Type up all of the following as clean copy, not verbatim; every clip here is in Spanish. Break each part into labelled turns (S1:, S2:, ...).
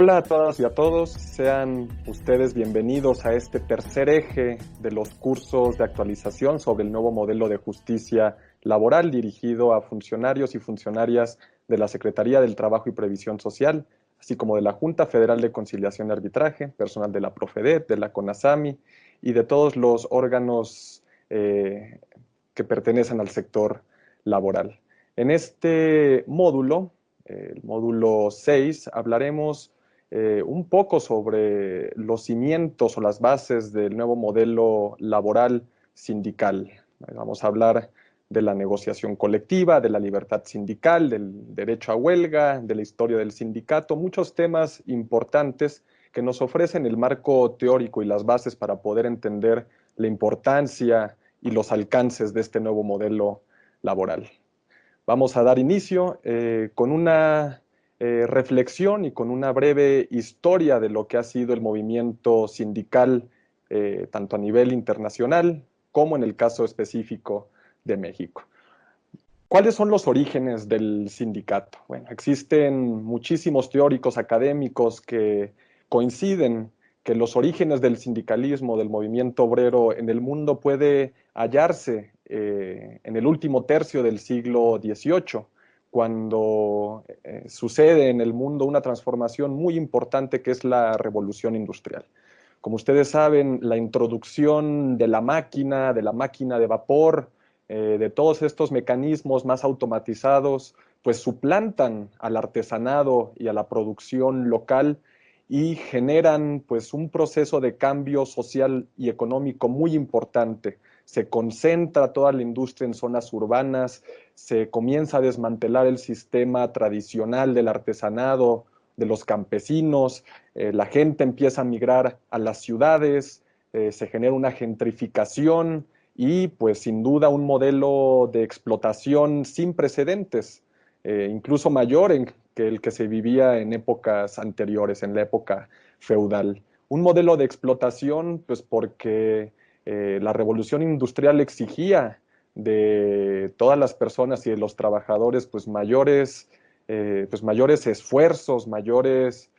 S1: Hola a todas y a todos, sean ustedes bienvenidos a este tercer eje de los cursos de actualización sobre el nuevo modelo de justicia laboral dirigido a funcionarios y funcionarias de la Secretaría del Trabajo y Previsión Social, así como de la Junta Federal de Conciliación y Arbitraje, personal de la Profedet, de la CONASAMI y de todos los órganos que pertenecen al sector laboral. En este módulo, el módulo 6, hablaremos un poco sobre los cimientos o las bases del nuevo modelo laboral sindical. Vamos a hablar de la negociación colectiva, de la libertad sindical, del derecho a huelga, de la historia del sindicato, muchos temas importantes que nos ofrecen el marco teórico y las bases para poder entender la importancia y los alcances de este nuevo modelo laboral. Vamos a dar inicio con una reflexión y con una breve historia de lo que ha sido el movimiento sindical, tanto a nivel internacional como en el caso específico de México. ¿Cuáles son los orígenes del sindicato? Bueno, existen muchísimos teóricos académicos que coinciden que los orígenes del sindicalismo, del movimiento obrero en el mundo puede hallarse en el último tercio del siglo XVIII, cuando sucede en el mundo una transformación muy importante que es la revolución industrial. Como ustedes saben, la introducción de la máquina de vapor, de todos estos mecanismos más automatizados, pues suplantan al artesanado y a la producción local y generan pues un proceso de cambio social y económico muy importante. Se concentra toda la industria en zonas urbanas, se comienza a desmantelar el sistema tradicional del artesanado, de los campesinos, la gente empieza a migrar a las ciudades, se genera una gentrificación y pues sin duda un modelo de explotación sin precedentes, incluso mayor que el que se vivía en épocas anteriores, en la época feudal. Un modelo de explotación pues porque la revolución industrial exigía de todas las personas y de los trabajadores pues mayores esfuerzos, mayores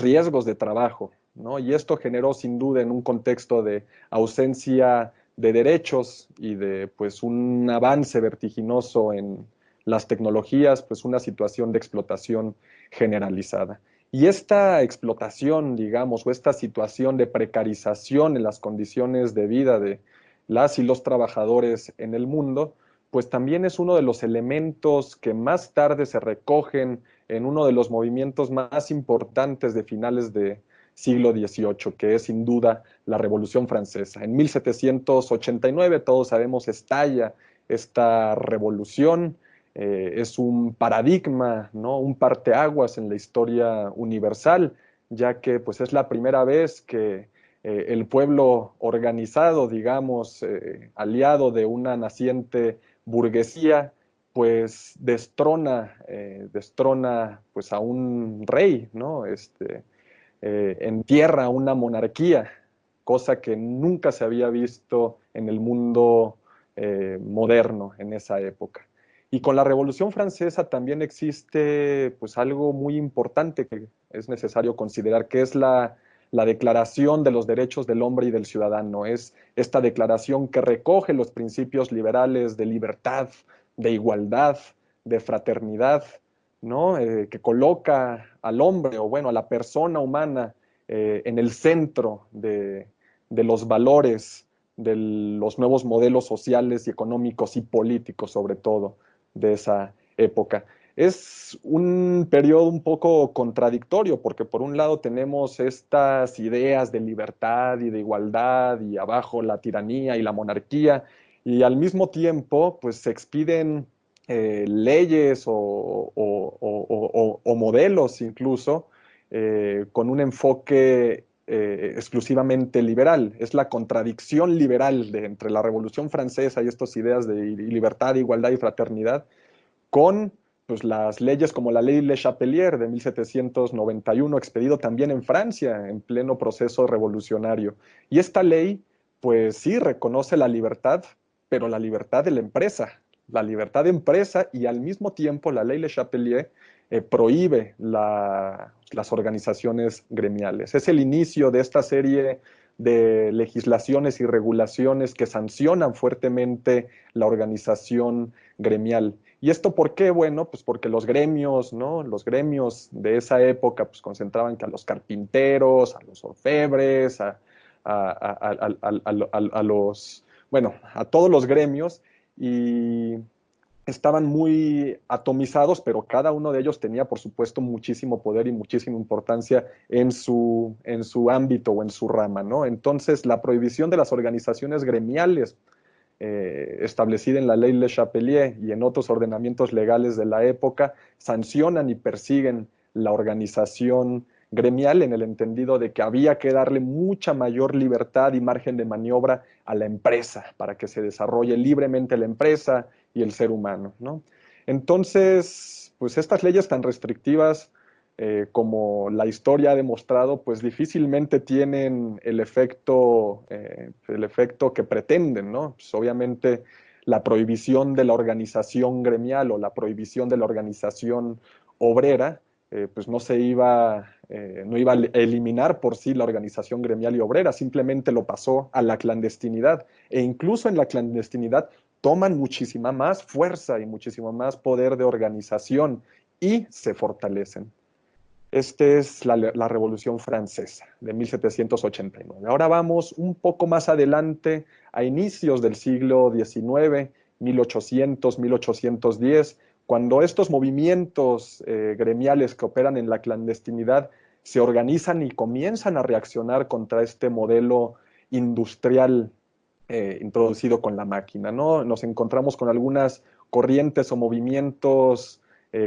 S1: riesgos de trabajo, ¿no? Y esto generó sin duda en un contexto de ausencia de derechos y de pues un avance vertiginoso en las tecnologías, pues una situación de explotación generalizada. Y esta explotación, digamos, o esta situación de precarización en las condiciones de vida de las y los trabajadores en el mundo, pues también es uno de los elementos que más tarde se recogen en uno de los movimientos más importantes de finales de siglo XVIII, que es sin duda la Revolución Francesa. En 1789, todos sabemos, estalla esta revolución, es un paradigma, ¿no? Un parteaguas en la historia universal, ya que pues, es la primera vez que el pueblo organizado, digamos, aliado de una naciente burguesía, pues destrona pues, a un rey, ¿no? Entierra una monarquía, cosa que nunca se había visto en el mundo moderno en esa época. Y con la Revolución Francesa también existe pues algo muy importante que es necesario considerar, que es la Declaración de los Derechos del Hombre y del Ciudadano. Es esta declaración que recoge los principios liberales de libertad, de igualdad, de fraternidad, ¿no? Que coloca al hombre, o bueno, a la persona humana en el centro de los valores, de los nuevos modelos sociales y económicos y políticos, sobre todo, de esa época. Es un periodo un poco contradictorio, porque por un lado tenemos estas ideas de libertad y de igualdad, y abajo la tiranía y la monarquía, y al mismo tiempo, pues se expiden leyes o modelos incluso con un enfoque exclusivamente liberal. Es la contradicción liberal entre la Revolución Francesa y estas ideas de libertad, igualdad y fraternidad con pues, las leyes como la ley Le Chapelier de 1791, expedido también en Francia en pleno proceso revolucionario. Y esta ley, pues sí, reconoce la libertad, pero la libertad de la empresa y al mismo tiempo la ley Le Chapelier prohíbe las organizaciones gremiales. Es el inicio de esta serie de legislaciones y regulaciones que sancionan fuertemente la organización gremial. ¿Y esto por qué? Bueno, pues porque los gremios, ¿no? Los gremios de esa época pues concentraban que a los carpinteros, a los orfebres, los, bueno, a todos los gremios, y estaban muy atomizados, pero cada uno de ellos tenía, por supuesto, muchísimo poder y muchísima importancia en su ámbito o en su rama, ¿no? Entonces, la prohibición de las organizaciones gremiales establecida en la ley Le Chapelier y en otros ordenamientos legales de la época, sancionan y persiguen la organización gremial en el entendido de que había que darle mucha mayor libertad y margen de maniobra a la empresa para que se desarrolle libremente la empresa y el ser humano, ¿no? Entonces, pues estas leyes tan restrictivas como la historia ha demostrado, pues difícilmente tienen el efecto que pretenden, ¿no? Pues obviamente la prohibición de la organización gremial o la prohibición de la organización obrera, pues no iba a eliminar por sí la organización gremial y obrera, simplemente lo pasó a la clandestinidad. E incluso en la clandestinidad toman muchísima más fuerza y muchísimo más poder de organización y se fortalecen. Esta es la Revolución Francesa de 1789. Ahora vamos un poco más adelante, a inicios del siglo XIX, 1800, 1810, cuando estos movimientos gremiales que operan en la clandestinidad se organizan y comienzan a reaccionar contra este modelo industrial introducido con la máquina, ¿no? Nos encontramos con algunas corrientes o movimientos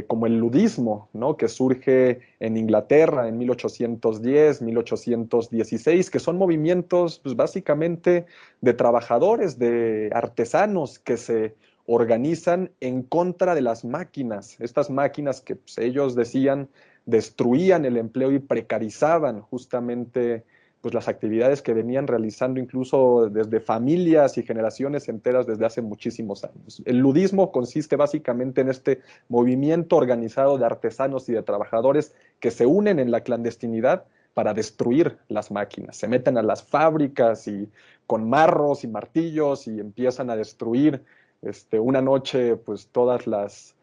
S1: como el ludismo, ¿no? Que surge en Inglaterra en 1810, 1816, que son movimientos pues, básicamente de trabajadores, de artesanos que se organizan en contra de las máquinas, estas máquinas que pues, ellos decían destruían el empleo y precarizaban justamente pues las actividades que venían realizando incluso desde familias y generaciones enteras desde hace muchísimos años. El ludismo consiste básicamente en este movimiento organizado de artesanos y de trabajadores que se unen en la clandestinidad para destruir las máquinas. Se meten a las fábricas y con marros y martillos y empiezan a destruir una noche pues todas las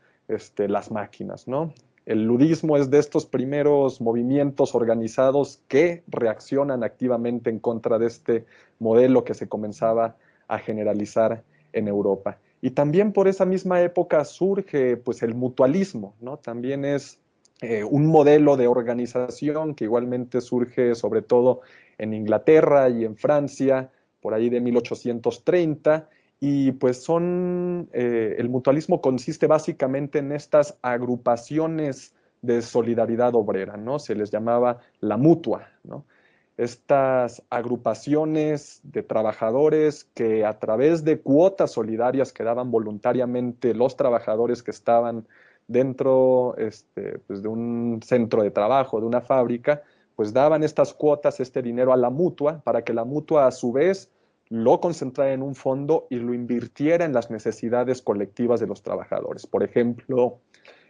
S1: máquinas, ¿no? El ludismo es de estos primeros movimientos organizados que reaccionan activamente en contra de este modelo que se comenzaba a generalizar en Europa. Y también por esa misma época surge pues, el mutualismo, ¿no? También es un modelo de organización que igualmente surge sobre todo en Inglaterra y en Francia, por ahí de 1830, y pues el mutualismo consiste básicamente en estas agrupaciones de solidaridad obrera, ¿no? Se les llamaba la mutua, ¿no? Estas agrupaciones de trabajadores que a través de cuotas solidarias que daban voluntariamente los trabajadores que estaban dentro pues de un centro de trabajo, de una fábrica, pues daban estas cuotas, este dinero a la mutua, para que la mutua a su vez lo concentrara en un fondo y lo invirtiera en las necesidades colectivas de los trabajadores. Por ejemplo,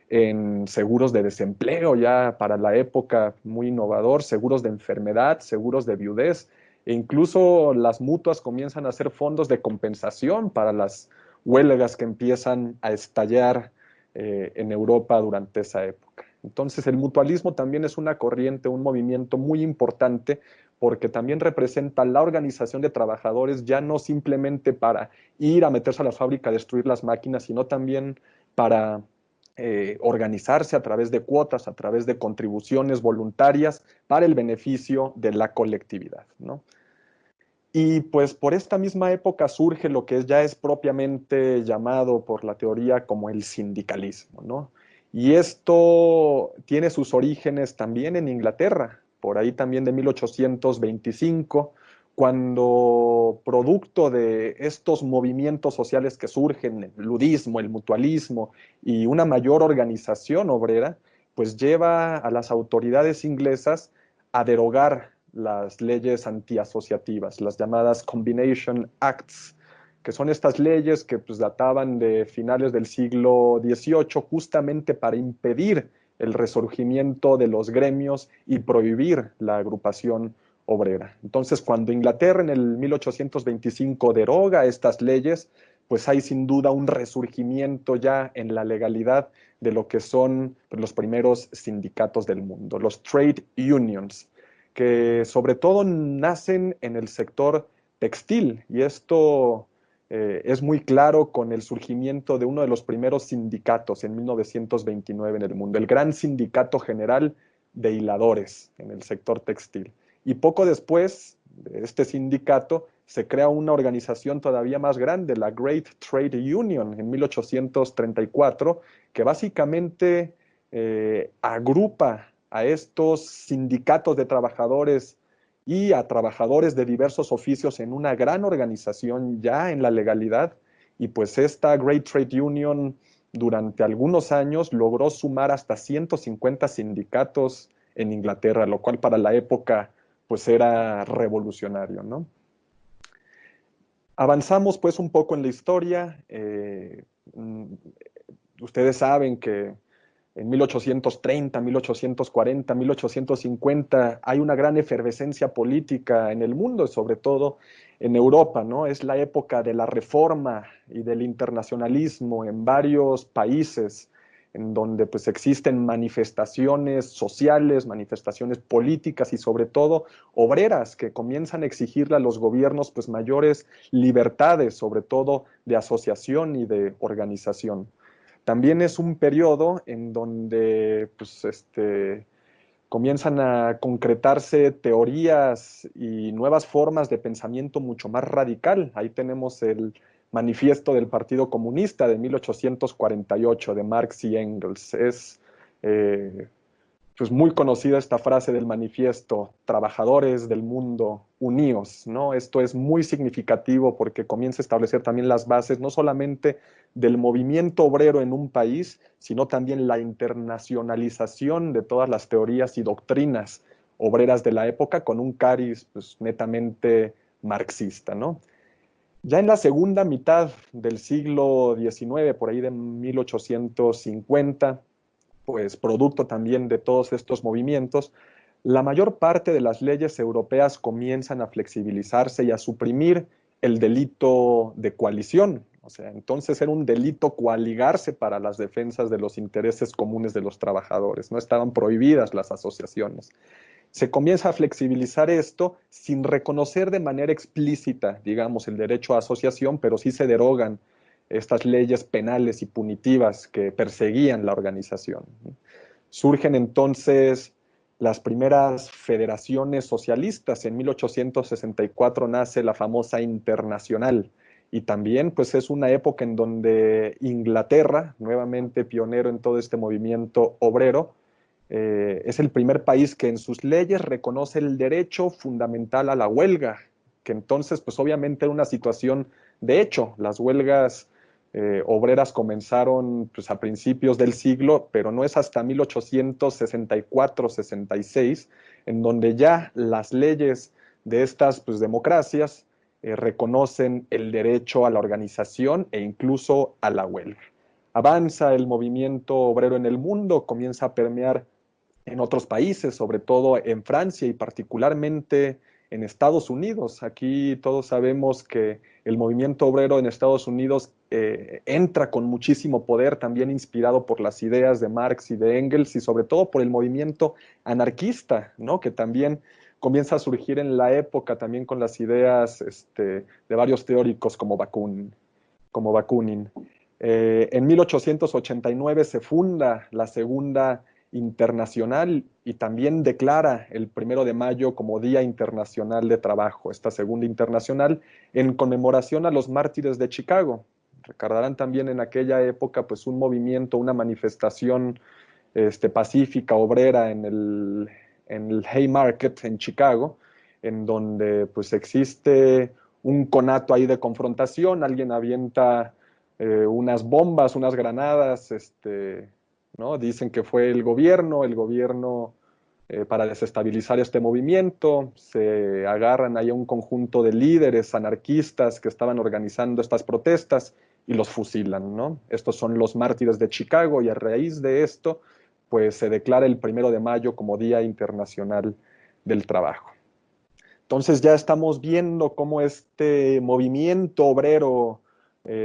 S1: en seguros de desempleo, ya para la época muy innovador, seguros de enfermedad, seguros de viudez, e incluso las mutuas comienzan a hacer fondos de compensación para las huelgas que empiezan a estallar en Europa durante esa época. Entonces el mutualismo también es una corriente, un movimiento muy importante porque también representa la organización de trabajadores ya no simplemente para ir a meterse a la fábrica a destruir las máquinas, sino también para organizarse a través de cuotas, a través de contribuciones voluntarias para el beneficio de la colectividad, ¿no? Y pues por esta misma época surge lo que ya es propiamente llamado por la teoría como el sindicalismo, ¿no? Y esto tiene sus orígenes también en Inglaterra, por ahí también de 1825, cuando producto de estos movimientos sociales que surgen, el ludismo, el mutualismo y una mayor organización obrera, pues lleva a las autoridades inglesas a derogar las leyes antiasociativas, las llamadas Combination Acts, que son estas leyes que pues, databan de finales del siglo XVIII justamente para impedir el resurgimiento de los gremios y prohibir la agrupación obrera. Entonces, cuando Inglaterra en el 1825 deroga estas leyes, pues hay sin duda un resurgimiento ya en la legalidad de lo que son los primeros sindicatos del mundo, los trade unions, que sobre todo nacen en el sector textil, y esto es muy claro con el surgimiento de uno de los primeros sindicatos en 1929 en el mundo, el Gran Sindicato General de Hiladores en el sector textil. Y poco después de este sindicato se crea una organización todavía más grande, la Great Trade Union, en 1834, que básicamente agrupa a estos sindicatos de trabajadores y a trabajadores de diversos oficios en una gran organización ya en la legalidad. Y pues esta Great Trade Union durante algunos años logró sumar hasta 150 sindicatos en Inglaterra, lo cual para la época pues era revolucionario, ¿no? Avanzamos pues un poco en la historia. Ustedes saben que en 1830, 1840, 1850 hay una gran efervescencia política en el mundo, sobre todo en Europa, ¿no? Es la época de la reforma y del internacionalismo en varios países, en donde pues existen manifestaciones sociales, manifestaciones políticas y sobre todo obreras que comienzan a exigirle a los gobiernos pues mayores libertades, sobre todo de asociación y de organización. También es un periodo en donde pues, comienzan a concretarse teorías y nuevas formas de pensamiento mucho más radical. Ahí tenemos el manifiesto del Partido Comunista de 1848 de Marx y Engels. Es pues muy conocida esta frase del manifiesto, trabajadores del mundo, uníos, ¿no? Esto es muy significativo porque comienza a establecer también las bases no solamente del movimiento obrero en un país, sino también la internacionalización de todas las teorías y doctrinas obreras de la época con un cariz pues, netamente marxista, ¿no? Ya en la segunda mitad del siglo XIX, por ahí de 1850, pues producto también de todos estos movimientos, la mayor parte de las leyes europeas comienzan a flexibilizarse y a suprimir el delito de coalición. O sea, entonces era un delito coaligarse para las defensas de los intereses comunes de los trabajadores. No estaban prohibidas las asociaciones. Se comienza a flexibilizar esto sin reconocer de manera explícita, digamos, el derecho a asociación, pero sí se derogan estas leyes penales y punitivas que perseguían la organización. Surgen entonces las primeras federaciones socialistas. En 1864 nace la famosa Internacional. Y también pues es una época en donde Inglaterra, nuevamente pionero en todo este movimiento obrero, es el primer país que en sus leyes reconoce el derecho fundamental a la huelga, que entonces pues obviamente era una situación de hecho. Las huelgas obreras comenzaron pues, a principios del siglo, pero no es hasta 1864-66 en donde ya las leyes de estas pues, democracias reconocen el derecho a la organización e incluso a la huelga. Avanza el movimiento obrero en el mundo, comienza a permear en otros países, sobre todo en Francia y particularmente en Estados Unidos. Aquí todos sabemos que el movimiento obrero en Estados Unidos entra con muchísimo poder, también inspirado por las ideas de Marx y de Engels y sobre todo por el movimiento anarquista, ¿no? Que también comienza a surgir en la época también con las ideas de varios teóricos como Bakunin. En 1889 se funda la Segunda Internacional y también declara el 1 de mayo como Día Internacional de Trabajo, esta Segunda Internacional, en conmemoración a los mártires de Chicago. Recordarán también en aquella época pues un movimiento, una manifestación pacífica, obrera en el Haymarket en Chicago, en donde pues existe un conato ahí de confrontación, alguien avienta unas bombas, unas granadas, ¿no? Dicen que fue el gobierno para desestabilizar este movimiento, se agarran ahí a un conjunto de líderes anarquistas que estaban organizando estas protestas y los fusilan, ¿no? Estos son los mártires de Chicago y a raíz de esto, pues se declara el 1 de mayo como Día Internacional del Trabajo. Entonces ya estamos viendo cómo este movimiento obrero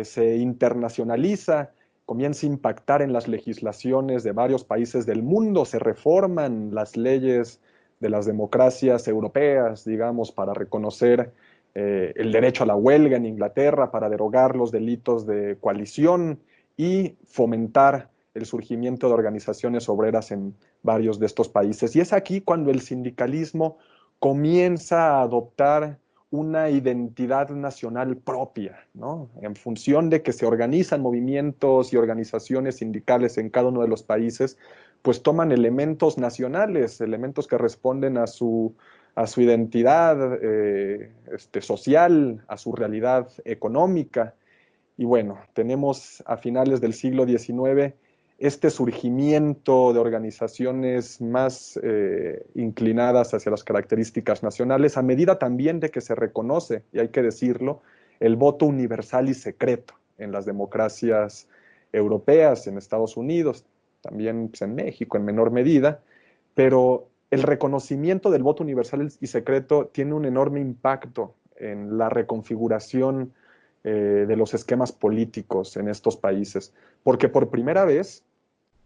S1: se internacionaliza, comienza a impactar en las legislaciones de varios países del mundo, se reforman las leyes de las democracias europeas, digamos, para reconocer el derecho a la huelga en Inglaterra, para derogar los delitos de coalición y fomentar el surgimiento de organizaciones obreras en varios de estos países. Y es aquí cuando el sindicalismo comienza a adoptar una identidad nacional propia, ¿no? En función de que se organizan movimientos y organizaciones sindicales en cada uno de los países, pues toman elementos nacionales, elementos que responden a su identidad social, a su realidad económica. Y bueno, tenemos a finales del siglo XIX este surgimiento de organizaciones más inclinadas hacia las características nacionales, a medida también de que se reconoce, y hay que decirlo, el voto universal y secreto en las democracias europeas, en Estados Unidos, también pues, en México en menor medida, pero el reconocimiento del voto universal y secreto tiene un enorme impacto en la reconfiguración de los esquemas políticos en estos países, porque por primera vez,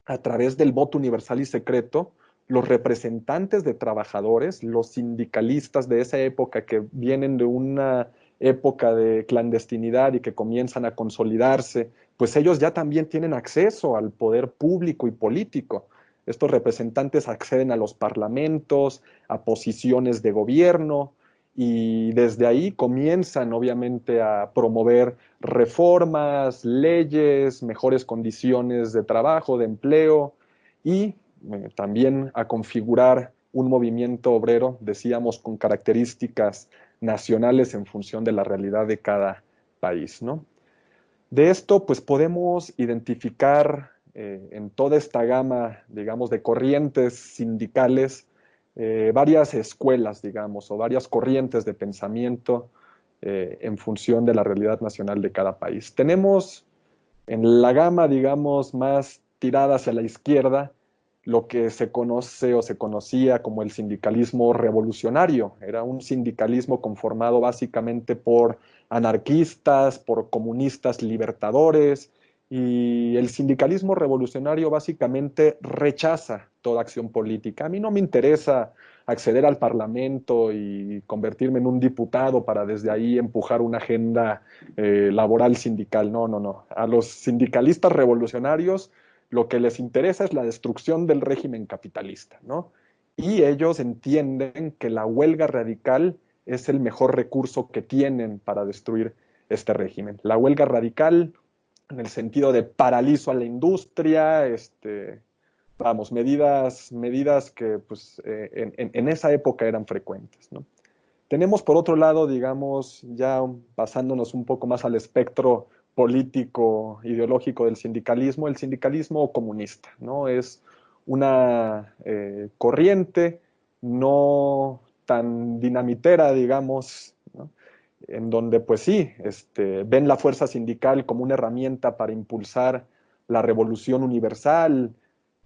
S1: a través del voto universal y secreto, los representantes de trabajadores, los sindicalistas de esa época que vienen de una época de clandestinidad y que comienzan a consolidarse, pues ellos ya también tienen acceso al poder público y político. Estos representantes acceden a los parlamentos, a posiciones de gobierno, y desde ahí comienzan obviamente a promover reformas, leyes, mejores condiciones de trabajo, de empleo y también a configurar un movimiento obrero, decíamos, con características nacionales en función de la realidad de cada país, ¿no? De esto, pues podemos identificar en toda esta gama, digamos, de corrientes sindicales, varias escuelas, digamos, o varias corrientes de pensamiento en función de la realidad nacional de cada país. Tenemos en la gama, digamos, más tirada hacia la izquierda, lo que se conoce o se conocía como el sindicalismo revolucionario. Era un sindicalismo conformado básicamente por anarquistas, por comunistas libertadores, y el sindicalismo revolucionario básicamente rechaza toda acción política. A mí no me interesa acceder al Parlamento y convertirme en un diputado para desde ahí empujar una agenda laboral sindical. No, no, no. A los sindicalistas revolucionarios lo que les interesa es la destrucción del régimen capitalista, ¿no? Y ellos entienden que la huelga radical es el mejor recurso que tienen para destruir este régimen. La huelga radical en el sentido de paralizo a la industria, vamos, medidas que pues, en esa época eran frecuentes, ¿no? Tenemos por otro lado, digamos, ya pasándonos un poco más al espectro político, ideológico del sindicalismo, el sindicalismo comunista, ¿no? Es una corriente no tan dinamitera, digamos, ¿no? En donde pues sí, ven la fuerza sindical como una herramienta para impulsar la revolución universal,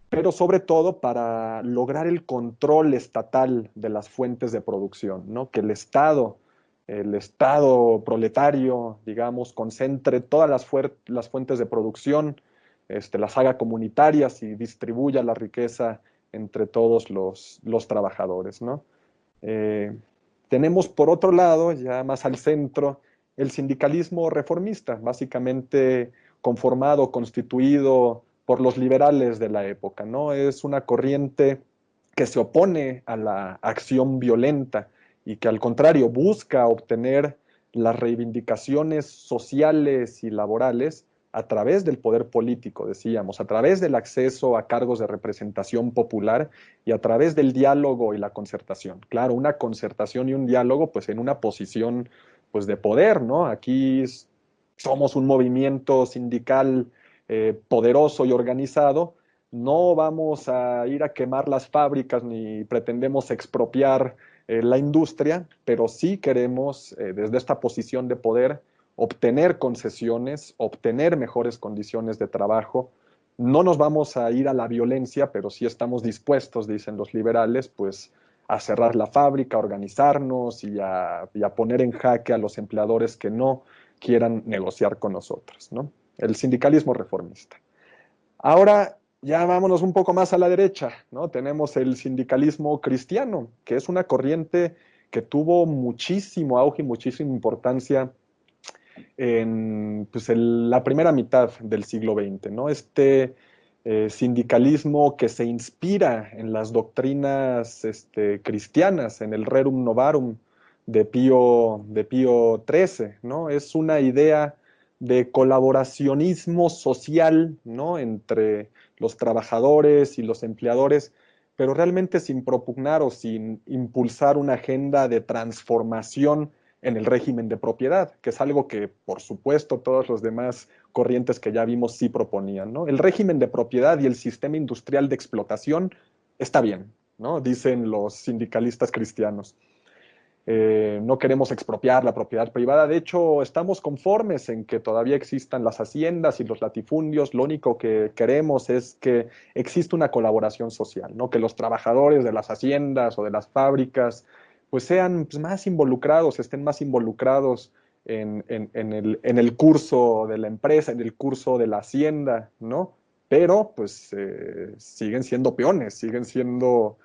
S1: pero sobre todo para lograr el control estatal de las fuentes de producción, ¿no? Que el Estado proletario, digamos, concentre todas las fuentes de producción, las haga comunitarias y distribuya la riqueza entre todos los trabajadores, ¿no? Eh, Tenemos por otro lado, ya más al centro, el sindicalismo reformista, básicamente conformado, constituido por los liberales de la época, ¿no? Es una corriente que se opone a la acción violenta y que al contrario busca obtener las reivindicaciones sociales y laborales a través del poder político, decíamos, a través del acceso a cargos de representación popular y a través del diálogo y la concertación. Claro, una concertación y un diálogo, pues en una posición pues de poder, ¿no? Aquí somos un movimiento sindical poderoso y organizado, no vamos a ir a quemar las fábricas ni pretendemos expropiar la industria, pero sí queremos, desde esta posición de poder, obtener concesiones, obtener mejores condiciones de trabajo no nos vamos a ir a la violencia, pero sí estamos dispuestos, dicen los liberales, pues a cerrar la fábrica, a organizarnos y a poner en jaque a los empleadores que no quieran negociar con nosotros, ¿no? El sindicalismo reformista. Ahora ya vámonos un poco más a la derecha, ¿no? Tenemos el sindicalismo cristiano, que es una corriente que tuvo muchísimo auge y muchísima importancia en pues, la primera mitad del siglo XX, ¿no? Sindicalismo que se inspira en las doctrinas cristianas, en el Rerum Novarum de Pío XIII, ¿no? Es una idea de colaboracionismo social, ¿no? Entre los trabajadores y los empleadores, pero realmente sin propugnar o sin impulsar una agenda de transformación en el régimen de propiedad, que es algo que, por supuesto, todos los demás corrientes que ya vimos sí proponían, ¿no? El régimen de propiedad y el sistema industrial de explotación está bien, ¿no? Dicen los sindicalistas cristianos. No queremos expropiar la propiedad privada. De hecho, estamos conformes en que todavía existan las haciendas y los latifundios. Lo único que queremos es que exista una colaboración social, ¿no? Que los trabajadores de las haciendas o de las fábricas pues sean pues, más involucrados, estén más involucrados en el curso de la empresa, en el curso de la hacienda, ¿no? Pero pues siguen siendo peones, siguen siendo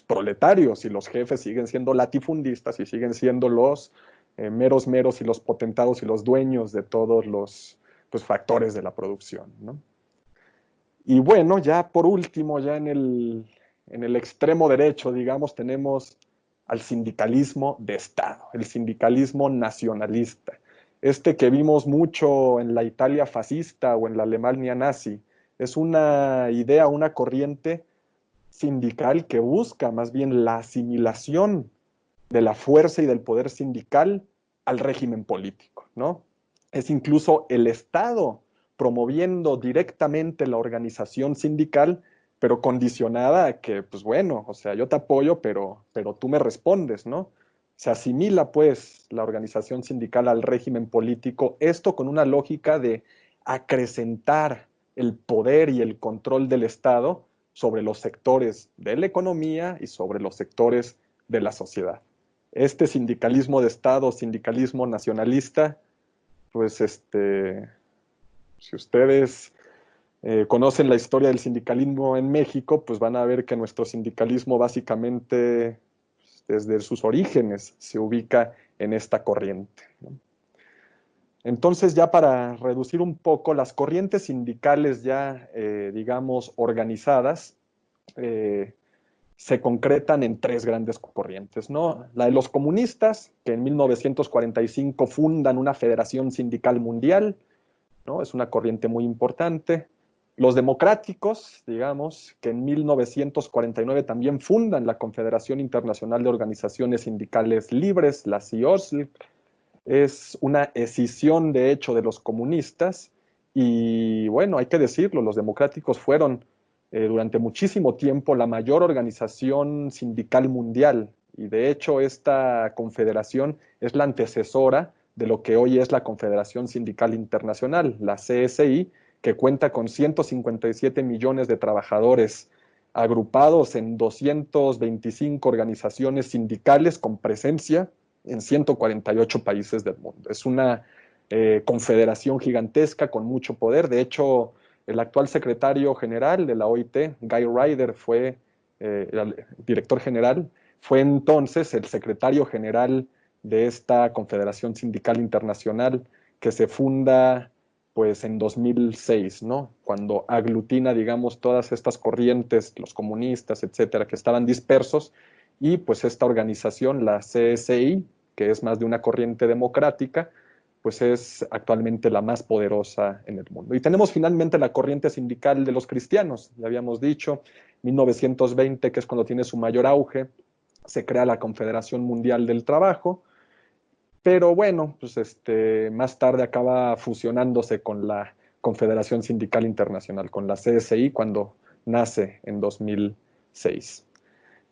S1: proletarios y los jefes siguen siendo latifundistas y siguen siendo los meros y los potentados y los dueños de todos los pues, factores de la producción, ¿no? Y bueno, ya por último, ya en el extremo derecho, digamos, tenemos al sindicalismo de Estado, el sindicalismo nacionalista. Que vimos mucho en la Italia fascista o en la Alemania nazi, es una idea, una corriente sindical que busca más bien la asimilación de la fuerza y del poder sindical al régimen político, ¿no? Es incluso el Estado promoviendo directamente la organización sindical, pero condicionada a que, pues bueno, o sea, yo te apoyo, pero tú me respondes, ¿no? Se asimila, pues, la organización sindical al régimen político, esto con una lógica de acrecentar el poder y el control del Estado sobre los sectores de la economía y sobre los sectores de la sociedad. Sindicalismo de Estado, sindicalismo nacionalista, pues si ustedes conocen la historia del sindicalismo en México, pues van a ver que nuestro sindicalismo básicamente desde sus orígenes se ubica en esta corriente, ¿no? Entonces, ya para reducir un poco, las corrientes sindicales ya, digamos, organizadas, eh, se concretan en tres grandes corrientes, ¿no? La de los comunistas, que en 1945 fundan una federación sindical mundial, ¿no? Es una corriente muy importante. Los democráticos, digamos, que en 1949 también fundan la Confederación Internacional de Organizaciones Sindicales Libres, la CIOSL, es una escisión de hecho de los comunistas y bueno, hay que decirlo, los democráticos fueron durante muchísimo tiempo la mayor organización sindical mundial y de hecho esta confederación es la antecesora de lo que hoy es la Confederación Sindical Internacional, la CSI, que cuenta con 157 millones de trabajadores agrupados en 225 organizaciones sindicales con presencia en 148 países del mundo. Es una confederación gigantesca con mucho poder. De hecho, el actual secretario general de la OIT, Guy Ryder, fue el director general, fue entonces el secretario general de esta Confederación Sindical Internacional que se funda pues en 2006, ¿no? Cuando aglutina, digamos, todas estas corrientes, los comunistas, etcétera, que estaban dispersos, y pues esta organización, la CSI, que es más de una corriente democrática, pues es actualmente la más poderosa en el mundo. Y tenemos finalmente la corriente sindical de los cristianos, ya habíamos dicho, 1920, que es cuando tiene su mayor auge, se crea la Confederación Mundial del Trabajo, pero bueno, pues más tarde acaba fusionándose con la Confederación Sindical Internacional, con la CSI, cuando nace en 2006.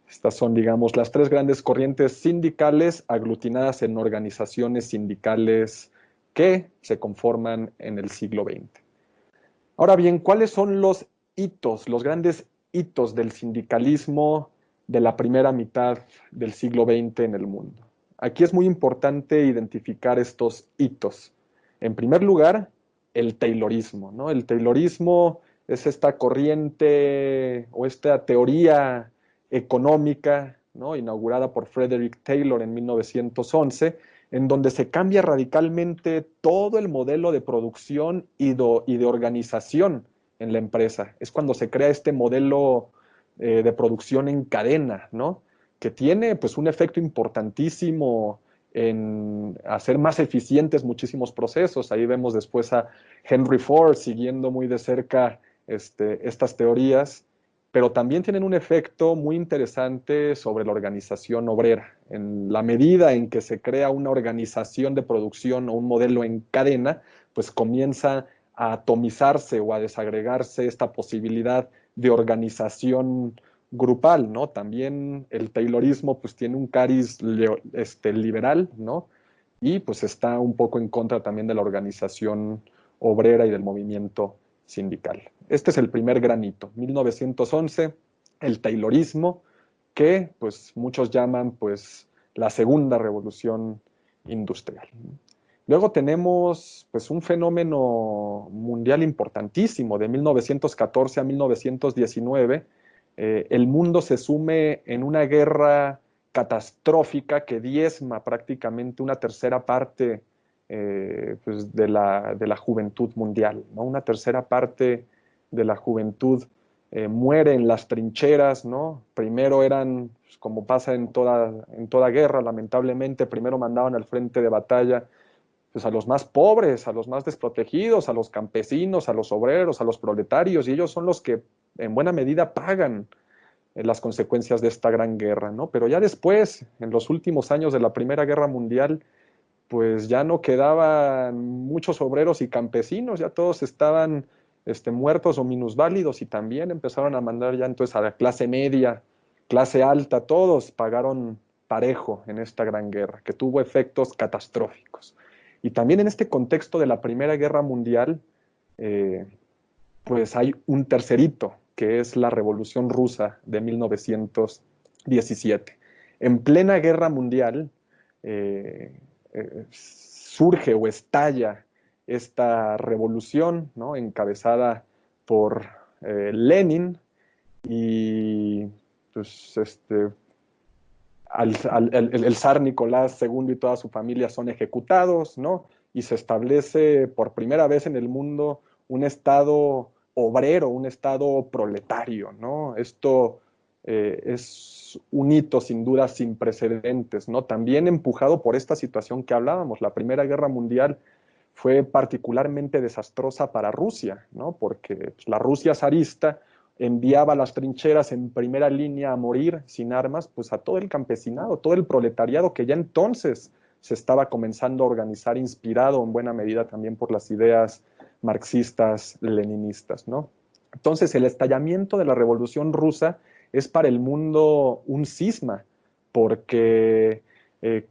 S1: Estas son, digamos, las tres grandes corrientes sindicales aglutinadas en organizaciones sindicales que se conforman en el siglo XX. Ahora bien, ¿cuáles son los hitos, los grandes hitos del sindicalismo de la primera mitad del siglo XX en el mundo? Aquí es muy importante identificar estos hitos. En primer lugar, el Taylorismo, ¿no? El Taylorismo es esta corriente o esta teoría económica, ¿no? Inaugurada por Frederick Taylor en 1911, en donde se cambia radicalmente todo el modelo de producción y de organización en la empresa. Es cuando se crea este modelo de producción en cadena, ¿no? Que tiene pues un efecto importantísimo en hacer más eficientes muchísimos procesos. Ahí vemos después a Henry Ford siguiendo muy de cerca estas teorías, pero también tienen un efecto muy interesante sobre la organización obrera. En la medida en que se crea una organización de producción o un modelo en cadena, pues comienza a atomizarse o a desagregarse esta posibilidad de organización grupal, ¿no? También el Taylorismo pues tiene un cariz liberal, ¿no? Y pues está un poco en contra también de la organización obrera y del movimiento sindical. Este es el primer granito, 1911, el Taylorismo, que pues muchos llaman pues la segunda revolución industrial. Luego tenemos pues un fenómeno mundial importantísimo de 1914 a 1919. El mundo se sume en una guerra catastrófica que diezma prácticamente una tercera parte pues de la juventud mundial, ¿no? Una tercera parte de la juventud muere en las trincheras, ¿no? Primero eran, pues, como pasa en toda guerra, lamentablemente, primero mandaban al frente de batalla pues, a los más pobres, a los más desprotegidos, a los campesinos, a los obreros, a los proletarios, y ellos son los que en buena medida pagan las consecuencias de esta gran guerra, ¿no? Pero ya después, en los últimos años de la Primera Guerra Mundial, pues ya no quedaban muchos obreros y campesinos, ya todos estaban muertos o minusválidos y también empezaron a mandar ya entonces a la clase media, clase alta, todos pagaron parejo en esta gran guerra, que tuvo efectos catastróficos. Y también en este contexto de la Primera Guerra Mundial, eh, pues hay un tercer hito, que es la Revolución Rusa de 1917. En plena guerra mundial surge o estalla esta revolución, ¿no? Encabezada por Lenin y pues, el zar Nicolás II y toda su familia son ejecutados, ¿no? Y se establece por primera vez en el mundo un estado obrero, un estado proletario, ¿no? Esto es un hito sin duda sin precedentes, ¿no? También empujado por esta situación que hablábamos. La Primera Guerra Mundial fue particularmente desastrosa para Rusia, ¿no? Porque pues, la Rusia zarista enviaba a las trincheras en primera línea a morir sin armas, pues a todo el campesinado, todo el proletariado que ya entonces se estaba comenzando a organizar, inspirado en buena medida también por las ideas marxistas, leninistas, ¿no? Entonces, el estallamiento de la Revolución Rusa es para el mundo un cisma, porque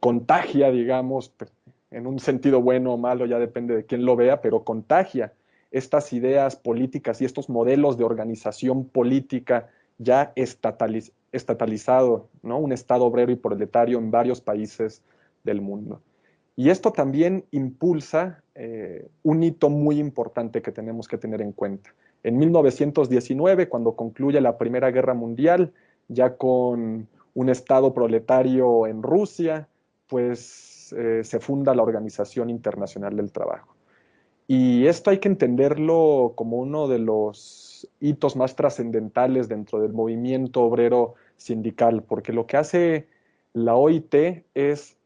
S1: contagia, digamos, en un sentido bueno o malo, ya depende de quién lo vea, pero contagia estas ideas políticas y estos modelos de organización política ya estatalizado, ¿no? Un Estado obrero y proletario en varios países del mundo. Y esto también impulsa un hito muy importante que tenemos que tener en cuenta. En 1919, cuando concluye la Primera Guerra Mundial, ya con un Estado proletario en Rusia, pues se funda la Organización Internacional del Trabajo. Y esto hay que entenderlo como uno de los hitos más trascendentales dentro del movimiento obrero sindical, porque lo que hace la OIT es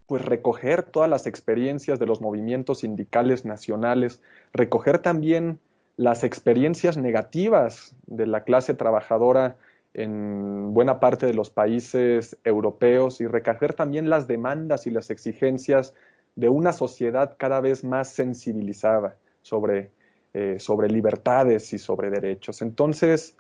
S1: pues recoger todas las experiencias de los movimientos sindicales nacionales, recoger también las experiencias negativas de la clase trabajadora en buena parte de los países europeos y recoger también las demandas y las exigencias de una sociedad cada vez más sensibilizada sobre libertades y sobre derechos. Entonces,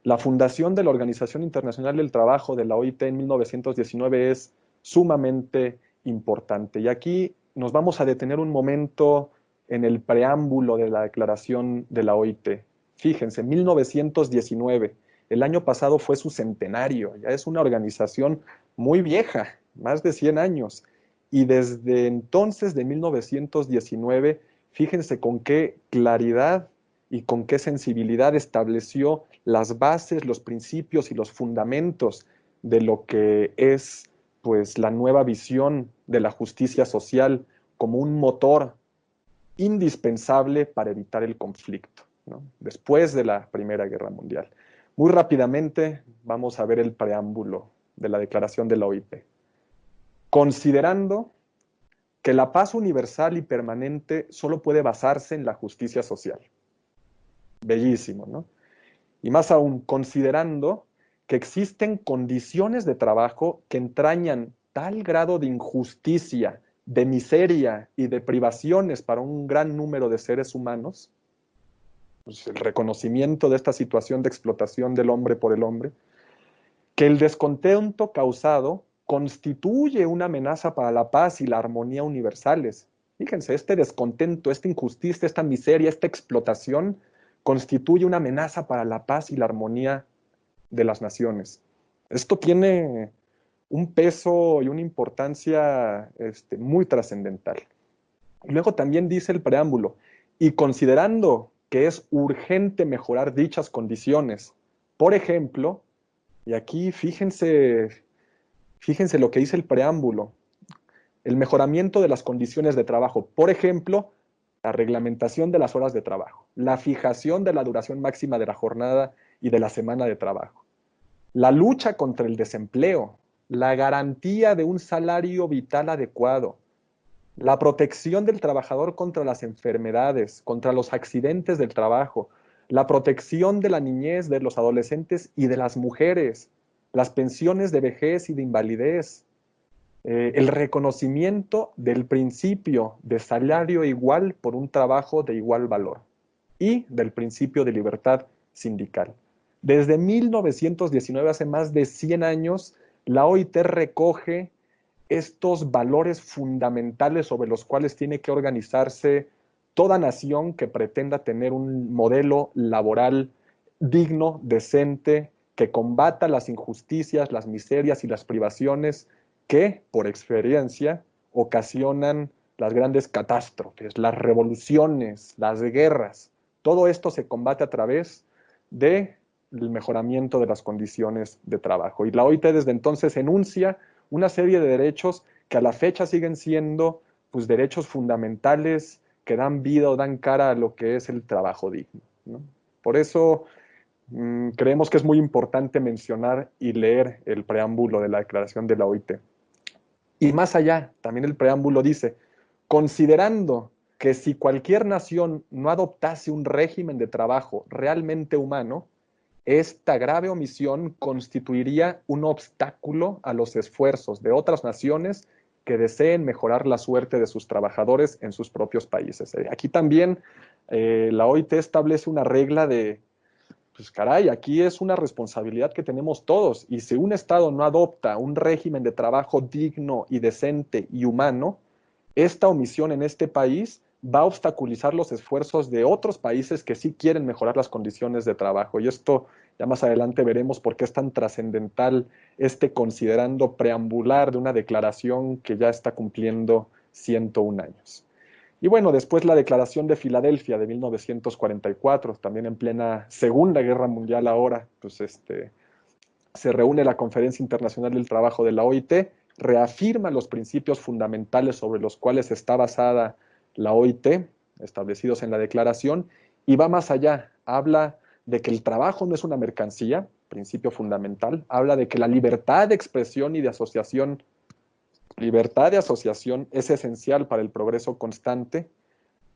S1: la fundación de la Organización Internacional del Trabajo, de la OIT, en 1919 es sumamente importante. Y aquí nos vamos a detener un momento en el preámbulo de la declaración de la OIT. Fíjense, 1919, el año pasado fue su centenario, ya es una organización muy vieja, más de 100 años. Y desde entonces, de 1919, fíjense con qué claridad y con qué sensibilidad estableció las bases, los principios y los fundamentos de lo que es pues la nueva visión de la justicia social como un motor indispensable para evitar el conflicto, ¿no? Después de la Primera Guerra Mundial. Muy rápidamente vamos a ver el preámbulo de la Declaración de la OIT. Considerando que la paz universal y permanente solo puede basarse en la justicia social. Bellísimo, ¿no? Y más aún, considerando que existen condiciones de trabajo que entrañan tal grado de injusticia, de miseria y de privaciones para un gran número de seres humanos, pues el reconocimiento de esta situación de explotación del hombre por el hombre, que el descontento causado constituye una amenaza para la paz y la armonía universales. Fíjense, este descontento, esta injusticia, esta miseria, esta explotación constituye una amenaza para la paz y la armonía de las naciones. Esto tiene un peso y una importancia muy trascendental. Luego también dice el preámbulo, y considerando que es urgente mejorar dichas condiciones, por ejemplo, y aquí fíjense lo que dice el preámbulo, el mejoramiento de las condiciones de trabajo, por ejemplo, la reglamentación de las horas de trabajo, la fijación de la duración máxima de la jornada y de la semana de trabajo, la lucha contra el desempleo, la garantía de un salario vital adecuado, la protección del trabajador contra las enfermedades, contra los accidentes del trabajo, la protección de la niñez, de los adolescentes y de las mujeres, las pensiones de vejez y de invalidez, el reconocimiento del principio de salario igual por un trabajo de igual valor y del principio de libertad sindical. Desde 1919, hace más de 100 años, la OIT recoge estos valores fundamentales sobre los cuales tiene que organizarse toda nación que pretenda tener un modelo laboral digno, decente, que combata las injusticias, las miserias y las privaciones que, por experiencia, ocasionan las grandes catástrofes, las revoluciones, las guerras. Todo esto se combate a través del mejoramiento de las condiciones de trabajo. Y la OIT desde entonces enuncia una serie de derechos que a la fecha siguen siendo pues, derechos fundamentales que dan vida o dan cara a lo que es el trabajo digno, ¿no? Por eso creemos que es muy importante mencionar y leer el preámbulo de la Declaración de la OIT. Y más allá, también el preámbulo dice, considerando que si cualquier nación no adoptase un régimen de trabajo realmente humano, esta grave omisión constituiría un obstáculo a los esfuerzos de otras naciones que deseen mejorar la suerte de sus trabajadores en sus propios países. Aquí también la OIT establece una regla de, pues caray, aquí es una responsabilidad que tenemos todos y si un Estado no adopta un régimen de trabajo digno y decente y humano, esta omisión en este país va a obstaculizar los esfuerzos de otros países que sí quieren mejorar las condiciones de trabajo. Y esto ya más adelante veremos por qué es tan trascendental este considerando preambular de una declaración que ya está cumpliendo 101 años. Y bueno, después la Declaración de Filadelfia de 1944, también en plena Segunda Guerra Mundial ahora, pues se reúne la Conferencia Internacional del Trabajo de la OIT, reafirma los principios fundamentales sobre los cuales está basada la OIT, establecidos en la declaración, y va más allá, habla de que el trabajo no es una mercancía, principio fundamental, habla de que la libertad de expresión y de asociación, libertad de asociación es esencial para el progreso constante,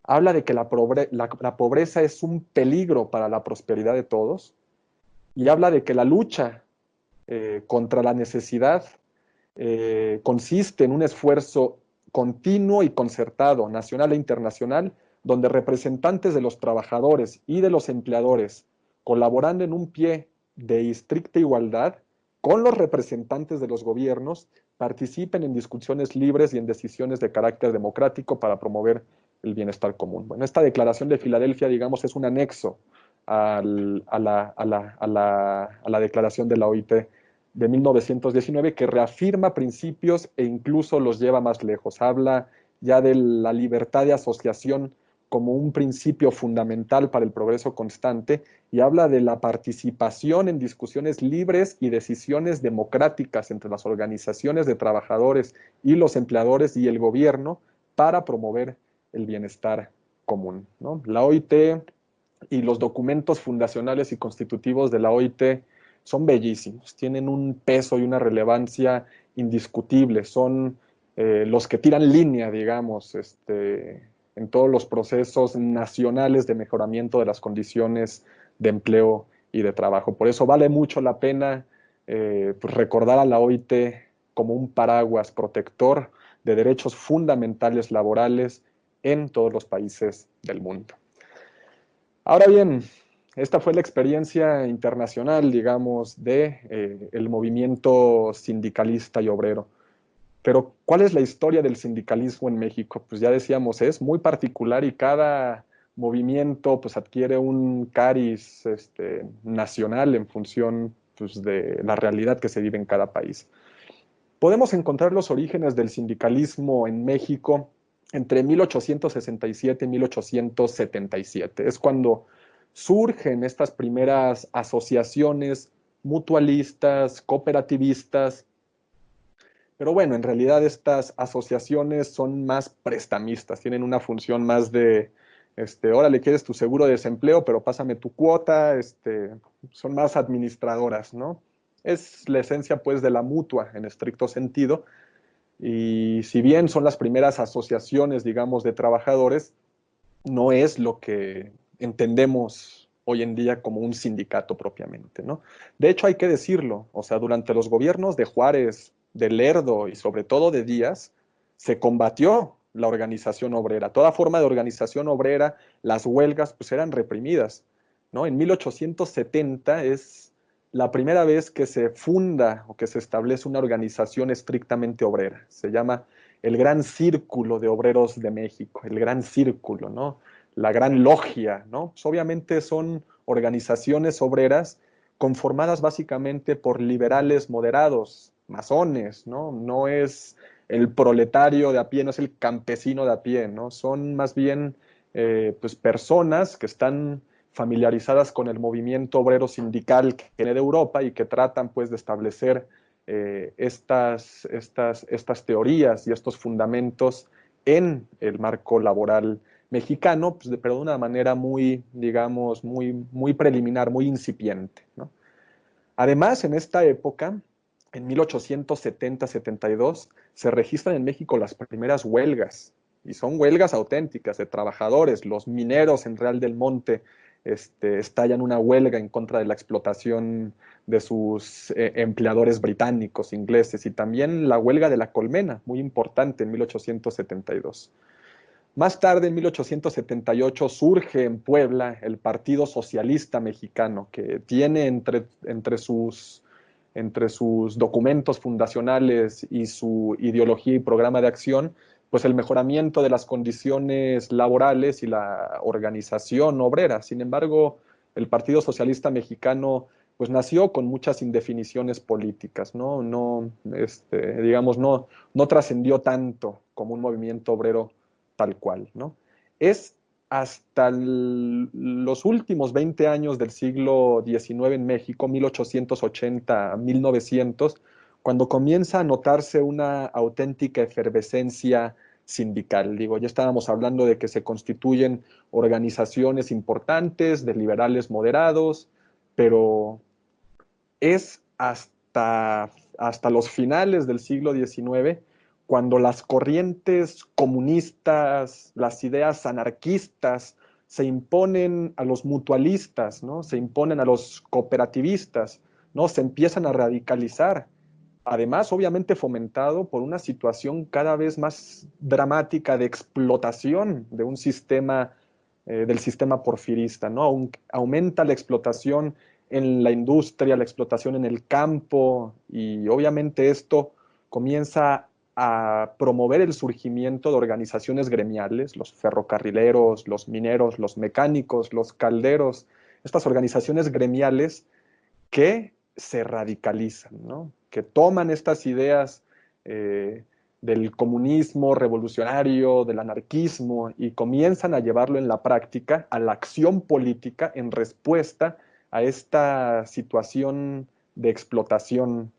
S1: habla de que la pobreza es un peligro para la prosperidad de todos, y habla de que la lucha contra la necesidad consiste en un esfuerzo continuo y concertado, nacional e internacional, donde representantes de los trabajadores y de los empleadores, colaborando en un pie de estricta igualdad con los representantes de los gobiernos, participen en discusiones libres y en decisiones de carácter democrático para promover el bienestar común. Bueno, esta declaración de Filadelfia, digamos, es un anexo a la declaración de la OIT de 1919 que reafirma principios e incluso los lleva más lejos. Habla ya de la libertad de asociación como un principio fundamental para el progreso constante y habla de la participación en discusiones libres y decisiones democráticas entre las organizaciones de trabajadores y los empleadores y el gobierno para promover el bienestar común, ¿no? La OIT y los documentos fundacionales y constitutivos de la OIT son bellísimos, tienen un peso y una relevancia indiscutible, son los que tiran línea, digamos, en todos los procesos nacionales de mejoramiento de las condiciones de empleo y de trabajo. Por eso vale mucho la pena pues recordar a la OIT como un paraguas protector de derechos fundamentales laborales en todos los países del mundo. Ahora bien, esta fue la experiencia internacional, digamos, de el movimiento sindicalista y obrero. Pero, ¿cuál es la historia del sindicalismo en México? Pues ya decíamos, es muy particular y cada movimiento pues adquiere un cariz nacional en función pues, de la realidad que se vive en cada país. Podemos encontrar los orígenes del sindicalismo en México entre 1867 y 1877. Es cuando surgen estas primeras asociaciones mutualistas, cooperativistas, pero bueno, en realidad estas asociaciones son más prestamistas, tienen una función más de, órale, quieres tu seguro de desempleo, pero pásame tu cuota, son más administradoras, ¿no? Es la esencia, pues, de la mutua en estricto sentido, y si bien son las primeras asociaciones, digamos, de trabajadores, no es lo que entendemos hoy en día como un sindicato propiamente, ¿no? De hecho, hay que decirlo, o sea, durante los gobiernos de Juárez, de Lerdo y sobre todo de Díaz, se combatió la organización obrera. Toda forma de organización obrera, las huelgas, pues eran reprimidas, ¿no? En 1870 es la primera vez que se funda o que se establece una organización estrictamente obrera. Se llama el Gran Círculo de Obreros de México, el Gran Círculo, ¿no? La Gran Logia, ¿no? Pues obviamente son organizaciones obreras conformadas básicamente por liberales moderados, masones, ¿no? No es el proletario de a pie, no es el campesino de a pie, ¿no? Son más bien pues personas que están familiarizadas con el movimiento obrero sindical que viene de Europa y que tratan pues de establecer estas teorías y estos fundamentos en el marco laboral mexicano, pues pero de una manera muy, digamos, muy preliminar, muy incipiente, ¿no? Además, en esta época, en 1870-72, se registran en México las primeras huelgas, y son huelgas auténticas de trabajadores. Los mineros en Real del Monte estallan una huelga en contra de la explotación de sus empleadores británicos, ingleses, y también la huelga de la colmena, muy importante en 1872. Más tarde, en 1878, surge en Puebla el Partido Socialista Mexicano, que tiene entre sus documentos fundacionales y su ideología y programa de acción, pues el mejoramiento de las condiciones laborales y la organización obrera. Sin embargo, el Partido Socialista Mexicano pues nació con muchas indefiniciones políticas, ¿no? No, digamos, no trascendió tanto como un movimiento obrero tal cual, ¿no? Es hasta los últimos 20 años del siglo XIX en México, 1880 a 1900, cuando comienza a notarse una auténtica efervescencia sindical. Digo, ya estábamos hablando de que se constituyen organizaciones importantes de liberales moderados, pero es hasta los finales del siglo XIX cuando las corrientes comunistas, las ideas anarquistas se imponen a los mutualistas, ¿no? Se imponen a los cooperativistas, ¿no? Se empiezan a radicalizar. Además, obviamente fomentado por una situación cada vez más dramática de explotación de un sistema, del sistema porfirista, ¿no? Aumenta la explotación en la industria, la explotación en el campo, y obviamente esto comienza a promover el surgimiento de organizaciones gremiales, los ferrocarrileros, los mineros, los mecánicos, los calderos, estas organizaciones gremiales que se radicalizan, ¿no? Que toman estas ideas del comunismo revolucionario, del anarquismo, y comienzan a llevarlo en la práctica, a la acción política en respuesta a esta situación de explotación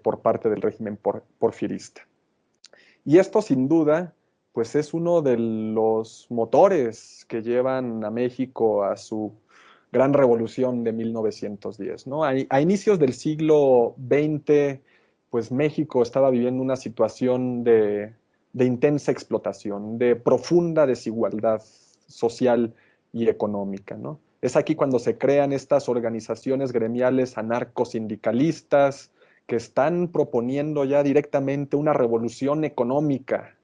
S1: por parte del régimen porfirista. Y esto sin duda, pues es uno de los motores que llevan a México a su gran revolución de 1910, ¿no? A inicios del siglo XX, pues México estaba viviendo una situación de intensa explotación, de profunda desigualdad social y económica, ¿no? Es aquí cuando se crean estas organizaciones gremiales anarcosindicalistas que están proponiendo ya directamente una revolución económica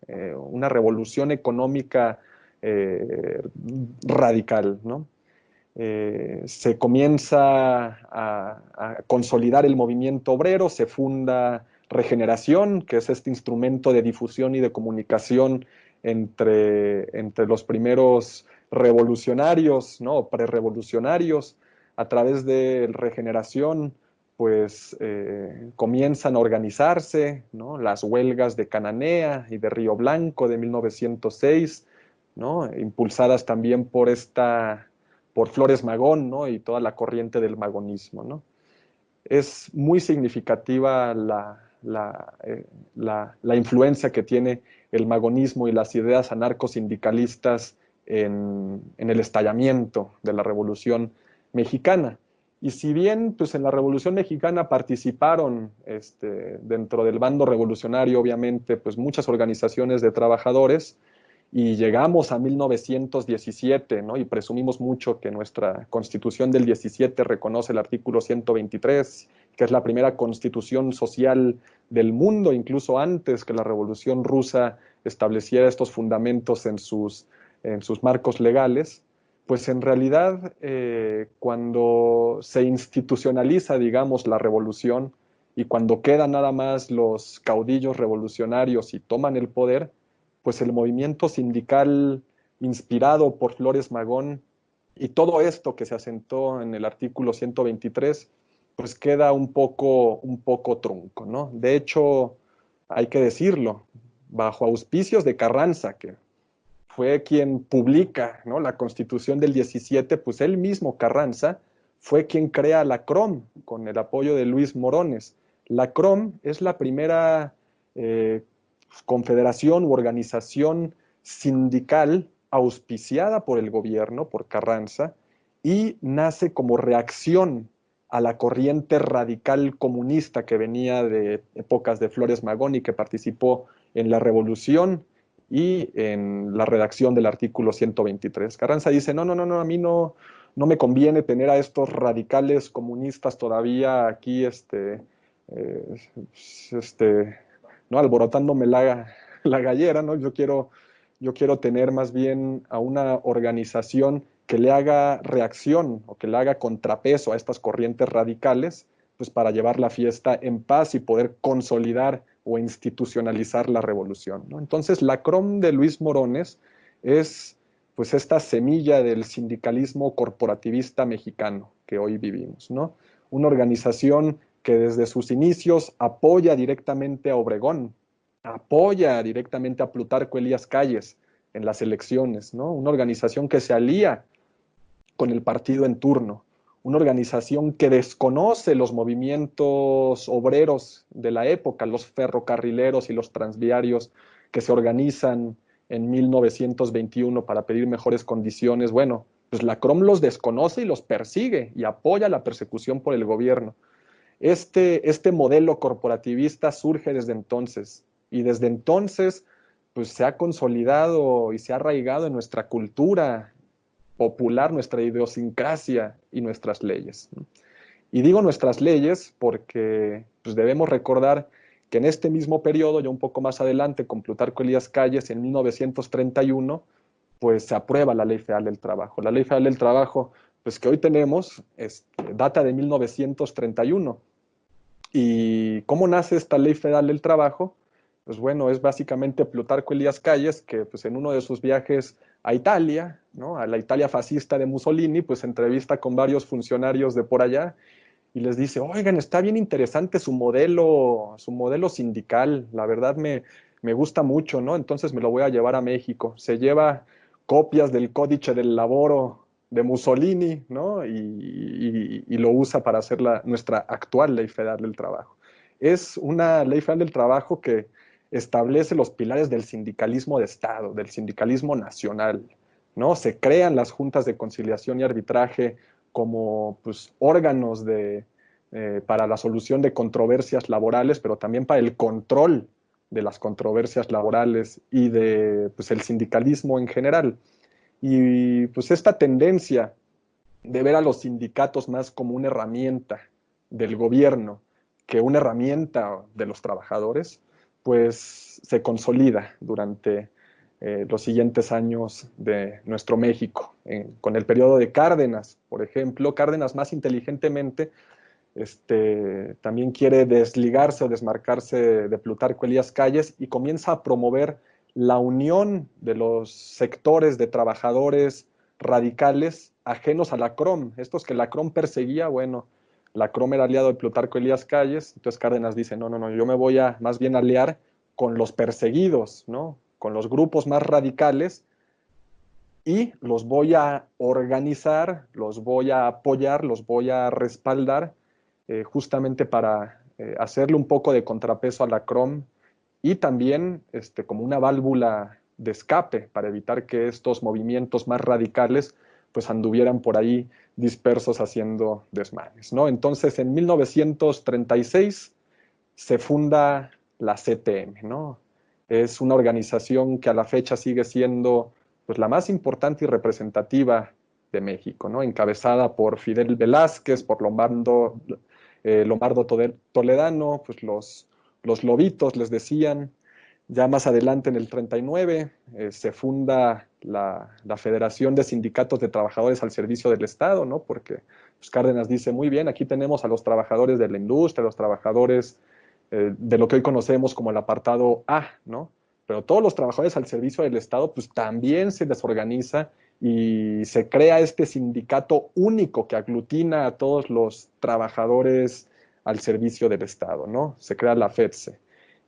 S1: radical, ¿no? Se comienza a consolidar el movimiento obrero, se funda Regeneración, que es este instrumento de difusión y de comunicación entre los primeros revolucionarios, ¿no? Prerevolucionarios. A través de Regeneración, pues comienzan a organizarse, ¿no? Las huelgas de Cananea y de Río Blanco de 1906, ¿no? Impulsadas también por Flores Magón, ¿no? Y toda la corriente del magonismo, ¿no? Es muy significativa la influencia que tiene el magonismo y las ideas anarcosindicalistas en el estallamiento de la Revolución Mexicana. Y si bien pues, en la Revolución Mexicana participaron dentro del bando revolucionario, obviamente, pues, muchas organizaciones de trabajadores, y llegamos a 1917, ¿no? Y presumimos mucho que nuestra Constitución del 17 reconoce el artículo 123, que es la primera constitución social del mundo, incluso antes que la Revolución Rusa estableciera estos fundamentos en sus marcos legales. Pues en realidad, cuando se institucionaliza, digamos, la revolución y cuando quedan nada más los caudillos revolucionarios y toman el poder, pues el movimiento sindical inspirado por Flores Magón y todo esto que se asentó en el artículo 123, pues queda un poco trunco, ¿no? De hecho, hay que decirlo, bajo auspicios de Carranza, que fue quien publica, ¿no? La Constitución del 17, pues él mismo, Carranza, fue quien crea la CROM con el apoyo de Luis Morones. La CROM es la primera confederación u organización sindical auspiciada por el gobierno, por Carranza, y nace como reacción a la corriente radical comunista que venía de épocas de Flores Magón y que participó en la revolución y en la redacción del artículo 123. Carranza dice, no, a mí no me conviene tener a estos radicales comunistas todavía aquí, eh, ¿no? Alborotándome la gallera, ¿no? Yo quiero tener más bien a una organización que le haga reacción o que le haga contrapeso a estas corrientes radicales, pues para llevar la fiesta en paz y poder consolidar o institucionalizar la revolución, ¿no? Entonces, la CROM de Luis Morones es pues esta semilla del sindicalismo corporativista mexicano que hoy vivimos, ¿no? Una organización que desde sus inicios apoya directamente a Obregón, apoya directamente a Plutarco Elías Calles en las elecciones, ¿no? Una organización que se alía con el partido en turno, una organización que desconoce los movimientos obreros de la época, los ferrocarrileros y los transviarios que se organizan en 1921 para pedir mejores condiciones. Bueno, pues la CROM los desconoce y los persigue y apoya la persecución por el gobierno. Este modelo corporativista surge desde entonces y desde entonces pues se ha consolidado y se ha arraigado en nuestra cultura popular, nuestra idiosincrasia y nuestras leyes. Y digo nuestras leyes porque pues, debemos recordar que en este mismo periodo, ya un poco más adelante, con Plutarco Elías Calles, en 1931, pues se aprueba la Ley Federal del Trabajo. La Ley Federal del Trabajo, pues que hoy tenemos, data de 1931. ¿Y cómo nace esta Ley Federal del Trabajo? pues bueno, es básicamente Plutarco Elías Calles, que pues en uno de sus viajes a Italia, ¿no? A la Italia fascista de Mussolini, pues entrevista con varios funcionarios de por allá y les dice, oigan, está bien interesante su modelo sindical, la verdad me gusta mucho, ¿no? Entonces me lo voy a llevar a México. Se lleva copias del Códice del Laboro de Mussolini, ¿no? Y lo usa para hacer nuestra actual Ley Federal del Trabajo. Es una Ley Federal del Trabajo que establece los pilares del sindicalismo de Estado, del sindicalismo nacional, ¿no? Se crean las juntas de conciliación y arbitraje como pues, órganos para la solución de controversias laborales, pero también para el control de las controversias laborales y de pues, el sindicalismo en general. Y pues esta tendencia de ver a los sindicatos más como una herramienta del gobierno que una herramienta de los trabajadores, pues se consolida durante los siguientes años de nuestro México. Con el periodo de Cárdenas, por ejemplo, Cárdenas más inteligentemente también quiere desligarse o desmarcarse de Plutarco Elías Calles y comienza a promover la unión de los sectores de trabajadores radicales ajenos a la CROM. Estos que la CROM perseguía, bueno, la CROM era aliado de Plutarco Elías Calles, entonces Cárdenas dice, no, no, no, yo me voy a más bien aliar con los perseguidos, ¿no? Con los grupos más radicales y los voy a organizar, los voy a apoyar, los voy a respaldar justamente para hacerle un poco de contrapeso a la CROM y también como una válvula de escape para evitar que estos movimientos más radicales pues anduvieran por ahí dispersos haciendo desmanes, ¿no? Entonces en 1936 se funda la CTM, ¿no? Es una organización que a la fecha sigue siendo pues, la más importante y representativa de México, ¿no? Encabezada por Fidel Velázquez, por Lombardo Toledano, pues los lobitos les decían. Ya más adelante, en el 39, se funda la Federación de Sindicatos de Trabajadores al Servicio del Estado, ¿no? Porque pues, Cárdenas dice, muy bien, aquí tenemos a los trabajadores de la industria, a los trabajadores de lo que hoy conocemos como el apartado A, ¿no? Pero todos los trabajadores al servicio del Estado, pues también se desorganiza y se crea este sindicato único que aglutina a todos los trabajadores al servicio del Estado, ¿no? Se crea la FEDSE.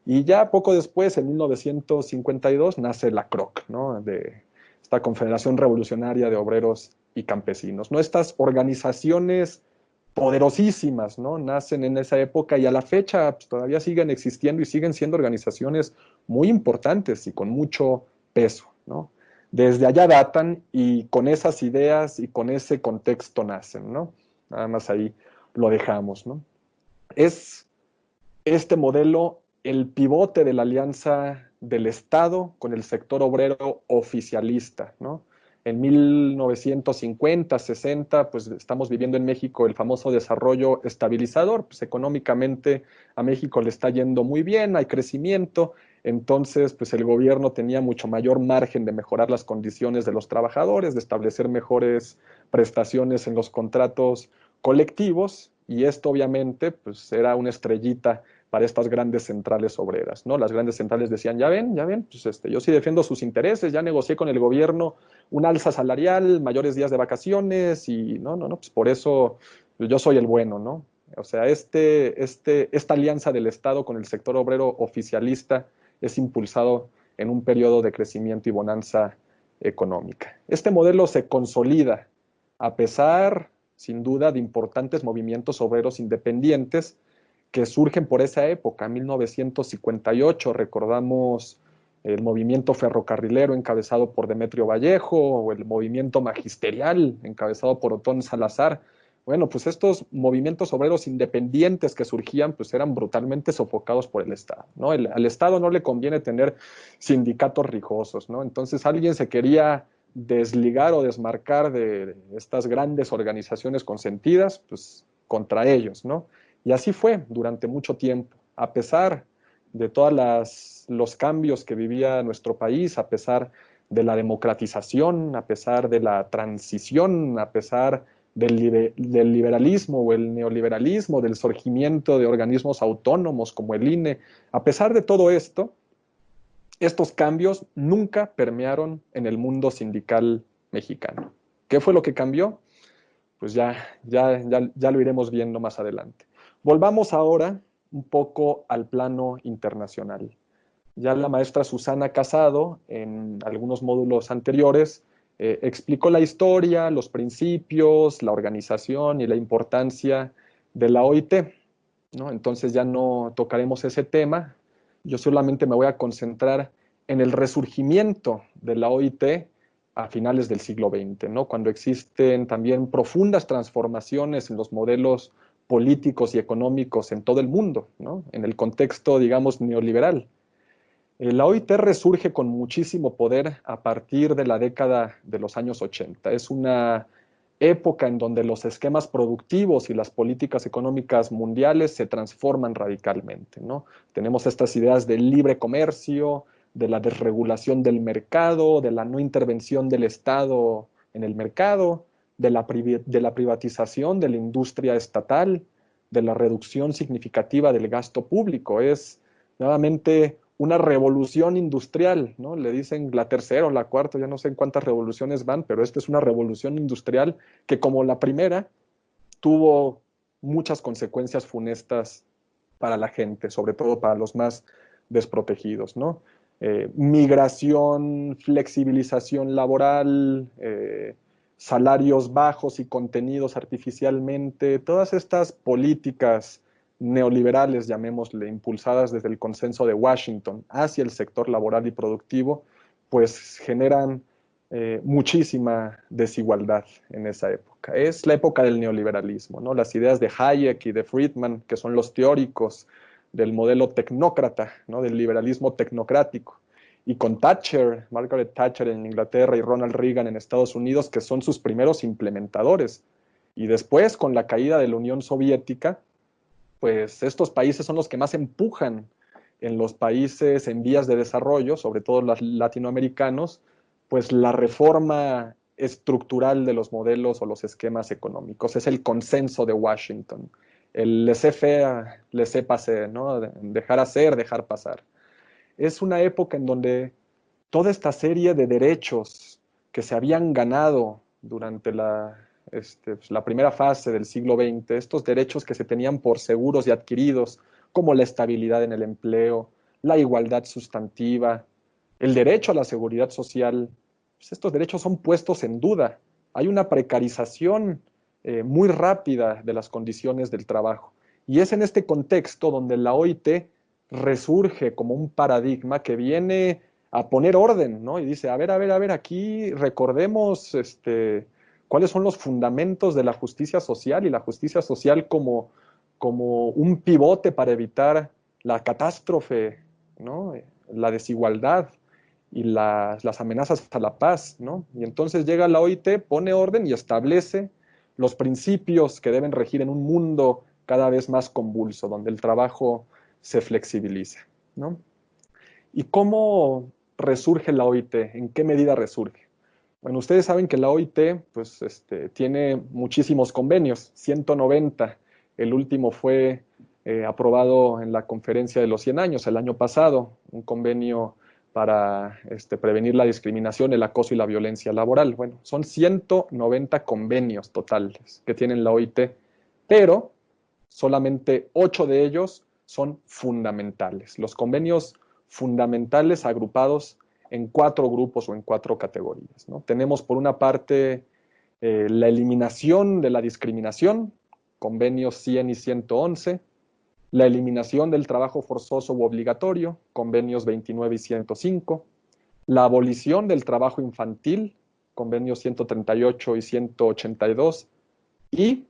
S1: Y ya poco después, en 1952, nace la CROC, ¿no? De esta Confederación Revolucionaria de Obreros y Campesinos, ¿no? Estas organizaciones poderosísimas, ¿no? Nacen en esa época y a la fecha pues, todavía siguen existiendo y siguen siendo organizaciones muy importantes y con mucho peso, ¿no? Desde allá datan y con esas ideas y con ese contexto nacen, ¿no? Nada más ahí lo dejamos, ¿no? Es este modelo el pivote de la alianza del Estado con el sector obrero oficialista, ¿no? En 1950, 60, pues estamos viviendo en México el famoso desarrollo estabilizador, pues económicamente a México le está yendo muy bien, hay crecimiento, entonces pues el gobierno tenía mucho mayor margen de mejorar las condiciones de los trabajadores, de establecer mejores prestaciones en los contratos colectivos y esto obviamente pues era una estrellita para estas grandes centrales obreras, ¿no? Las grandes centrales decían, ya ven, pues yo sí defiendo sus intereses, ya negocié con el gobierno un alza salarial, mayores días de vacaciones y no, pues por eso yo soy el bueno, ¿no? O sea, esta alianza del Estado con el sector obrero oficialista es impulsado en un periodo de crecimiento y bonanza económica. Este modelo se consolida a pesar, sin duda, de importantes movimientos obreros independientes que surgen por esa época, 1958, recordamos el movimiento ferrocarrilero encabezado por Demetrio Vallejo o el movimiento magisterial encabezado por Otón Salazar. Bueno, pues estos movimientos obreros independientes que surgían, pues eran brutalmente sofocados por el Estado, ¿no? Al Estado no le conviene tener sindicatos rijosos, ¿no? Entonces alguien se quería desligar o desmarcar de estas grandes organizaciones consentidas, pues contra ellos, ¿no? Y así fue durante mucho tiempo, a pesar de todos los cambios que vivía nuestro país, a pesar de la democratización, a pesar de la transición, a pesar del liberalismo o el neoliberalismo, del surgimiento de organismos autónomos como el INE, a pesar de todo esto, estos cambios nunca permearon en el mundo sindical mexicano. ¿Qué fue lo que cambió? Pues ya lo iremos viendo más adelante. Volvamos ahora un poco al plano internacional. Ya la maestra Susana Casado, en algunos módulos anteriores, explicó la historia, los principios, la organización y la importancia de la OIT, ¿no? Entonces ya no tocaremos ese tema. Yo solamente me voy a concentrar en el resurgimiento de la OIT a finales del siglo XX, ¿no? Cuando existen también profundas transformaciones en los modelos políticos y económicos en todo el mundo, ¿no? En el contexto, digamos, neoliberal. La OIT resurge con muchísimo poder a partir de la década de los años 80. Es una época en donde los esquemas productivos y las políticas económicas mundiales se transforman radicalmente, ¿no? Tenemos estas ideas del libre comercio, de la desregulación del mercado, de la no intervención del Estado en el mercado, de la privatización de la industria estatal, de la reducción significativa del gasto público. Es nuevamente una revolución industrial, ¿no? Le dicen la tercera o la cuarta, ya no sé en cuántas revoluciones van, pero esta es una revolución industrial que, como la primera, tuvo muchas consecuencias funestas para la gente, sobre todo para los más desprotegidos, ¿no? Migración, flexibilización laboral, salarios bajos y contenidos artificialmente, todas estas políticas neoliberales, llamémosle, impulsadas desde el consenso de Washington hacia el sector laboral y productivo, pues generan muchísima desigualdad en esa época. Es la época del neoliberalismo, ¿no? Las ideas de Hayek y de Friedman, que son los teóricos del modelo tecnócrata, ¿no? Del liberalismo tecnocrático. Y con Thatcher, Margaret Thatcher en Inglaterra y Ronald Reagan en Estados Unidos, que son sus primeros implementadores. Y después, con la caída de la Unión Soviética, pues estos países son los que más empujan en los países en vías de desarrollo, sobre todo los latinoamericanos, pues la reforma estructural de los modelos o los esquemas económicos. Es el consenso de Washington, el laissez-faire, laissez-passer, ¿no? Dejar hacer, dejar pasar. Es una época en donde toda esta serie de derechos que se habían ganado durante la primera fase del siglo XX, estos derechos que se tenían por seguros y adquiridos, como la estabilidad en el empleo, la igualdad sustantiva, el derecho a la seguridad social, pues estos derechos son puestos en duda. Hay una precarización muy rápida de las condiciones del trabajo. Y es en este contexto donde la OIT resurge como un paradigma que viene a poner orden, ¿no? Y dice, a ver, aquí recordemos cuáles son los fundamentos de la justicia social y la justicia social como un pivote para evitar la catástrofe, ¿no? La desigualdad y las amenazas a la paz, ¿no? Y entonces llega la OIT, pone orden y establece los principios que deben regir en un mundo cada vez más convulso, donde el trabajo se flexibiliza, ¿no? ¿Y cómo resurge la OIT? ¿En qué medida resurge? Bueno, ustedes saben que la OIT pues, tiene muchísimos convenios, 190. El último fue aprobado en la conferencia de los 100 años, el año pasado, un convenio para prevenir la discriminación, el acoso y la violencia laboral. Bueno, son 190 convenios totales que tienen la OIT, pero solamente 8 de ellos son fundamentales. Los convenios fundamentales agrupados en 4 grupos o en 4 categorías, ¿no? Tenemos por una parte la eliminación de la discriminación, convenios 100 y 111, la eliminación del trabajo forzoso u obligatorio, convenios 29 y 105, la abolición del trabajo infantil, convenios 138 y 182, y,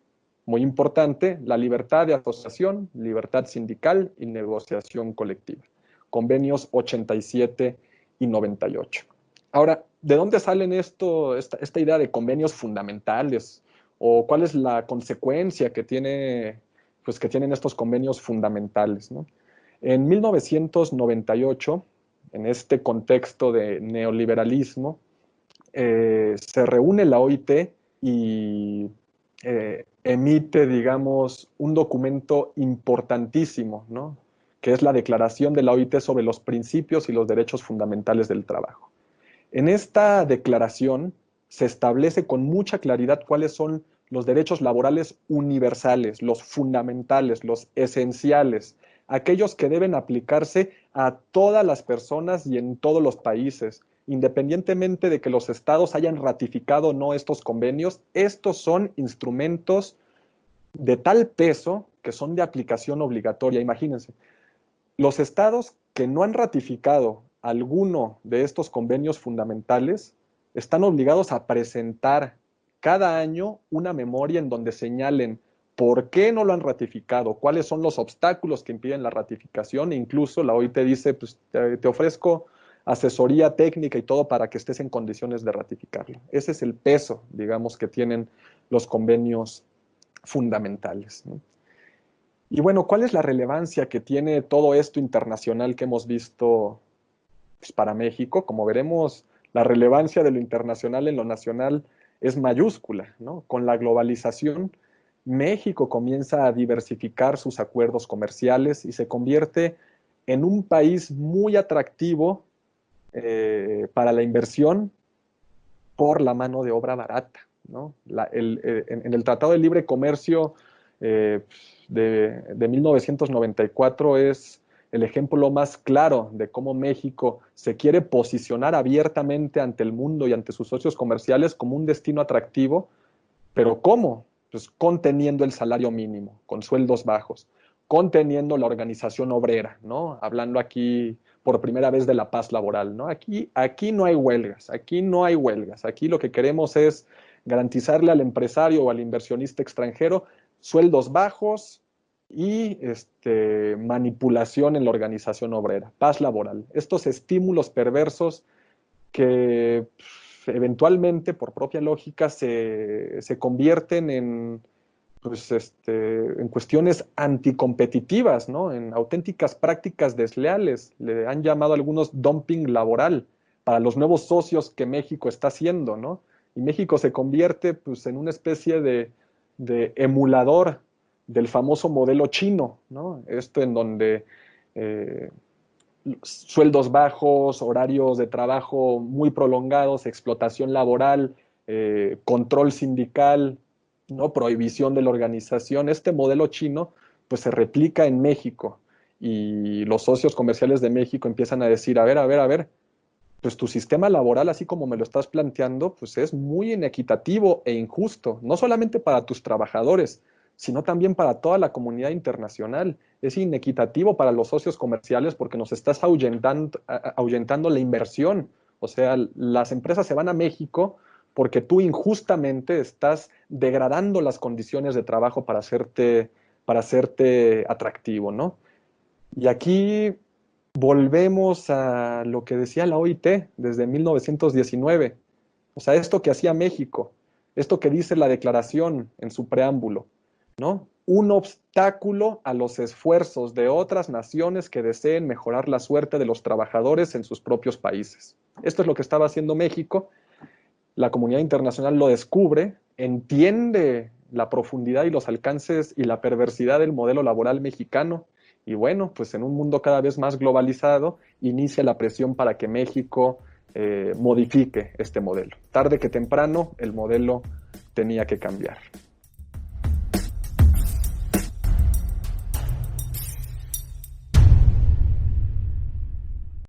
S1: muy importante, la libertad de asociación, libertad sindical y negociación colectiva, convenios 87 y 98. Ahora, ¿de dónde salen esta idea de convenios fundamentales? ¿O cuál es la consecuencia pues, que tienen estos convenios fundamentales, ¿no? En 1998, en este contexto de neoliberalismo, se reúne la OIT y emite, digamos, un documento importantísimo, ¿no? que es la Declaración de la OIT sobre los principios y los derechos fundamentales del trabajo. En esta declaración se establece con mucha claridad cuáles son los derechos laborales universales, los fundamentales, los esenciales, aquellos que deben aplicarse a todas las personas y en todos los países, independientemente de que los estados hayan ratificado o no estos convenios. Estos son instrumentos de tal peso que son de aplicación obligatoria. Imagínense, los estados que no han ratificado alguno de estos convenios fundamentales están obligados a presentar cada año una memoria en donde señalen por qué no lo han ratificado, cuáles son los obstáculos que impiden la ratificación, e incluso la OIT dice, pues te ofrezco asesoría técnica y todo para que estés en condiciones de ratificarlo. Ese es el peso, digamos, que tienen los convenios fundamentales, ¿no? Y bueno, ¿cuál es la relevancia que tiene todo esto internacional que hemos visto, pues, para México? Como veremos, la relevancia de lo internacional en lo nacional es mayúscula, ¿no? Con la globalización, México comienza a diversificar sus acuerdos comerciales y se convierte en un país muy atractivo para la inversión por la mano de obra barata, ¿no? En el Tratado de Libre Comercio eh, de 1994 es el ejemplo más claro de cómo México se quiere posicionar abiertamente ante el mundo y ante sus socios comerciales como un destino atractivo, pero ¿cómo? Pues conteniendo el salario mínimo, con sueldos bajos, conteniendo la organización obrera, ¿no? Hablando aquí por primera vez de la paz laboral, ¿no? Aquí no hay huelgas, aquí no hay huelgas, aquí lo que queremos es garantizarle al empresario o al inversionista extranjero sueldos bajos y manipulación en la organización obrera, paz laboral. Estos estímulos perversos que eventualmente, por propia lógica, se convierten en, pues, en cuestiones anticompetitivas, ¿no? En auténticas prácticas desleales. Le han llamado algunos dumping laboral para los nuevos socios que México está haciendo, ¿no? Y México se convierte, pues, en una especie de emulador del famoso modelo chino, ¿no? Esto en donde sueldos bajos, horarios de trabajo muy prolongados, explotación laboral, control sindical, ¿no? Prohibición de la organización. Este modelo chino pues se replica en México y los socios comerciales de México empiezan a decir, a ver, pues tu sistema laboral, así como me lo estás planteando, pues es muy inequitativo e injusto, no solamente para tus trabajadores, sino también para toda la comunidad internacional. Es inequitativo para los socios comerciales porque nos estás ahuyentando la inversión. O sea, las empresas se van a México porque tú injustamente estás degradando las condiciones de trabajo para hacerte atractivo, ¿no? Y aquí volvemos a lo que decía la OIT desde 1919. O sea, esto que hacía México, esto que dice la declaración en su preámbulo, ¿no? Un obstáculo a los esfuerzos de otras naciones que deseen mejorar la suerte de los trabajadores en sus propios países. Esto es lo que estaba haciendo México. La comunidad internacional lo descubre, entiende la profundidad y los alcances y la perversidad del modelo laboral mexicano. Y bueno, pues en un mundo cada vez más globalizado, inicia la presión para que México modifique este modelo. Tarde que temprano, el modelo tenía que cambiar.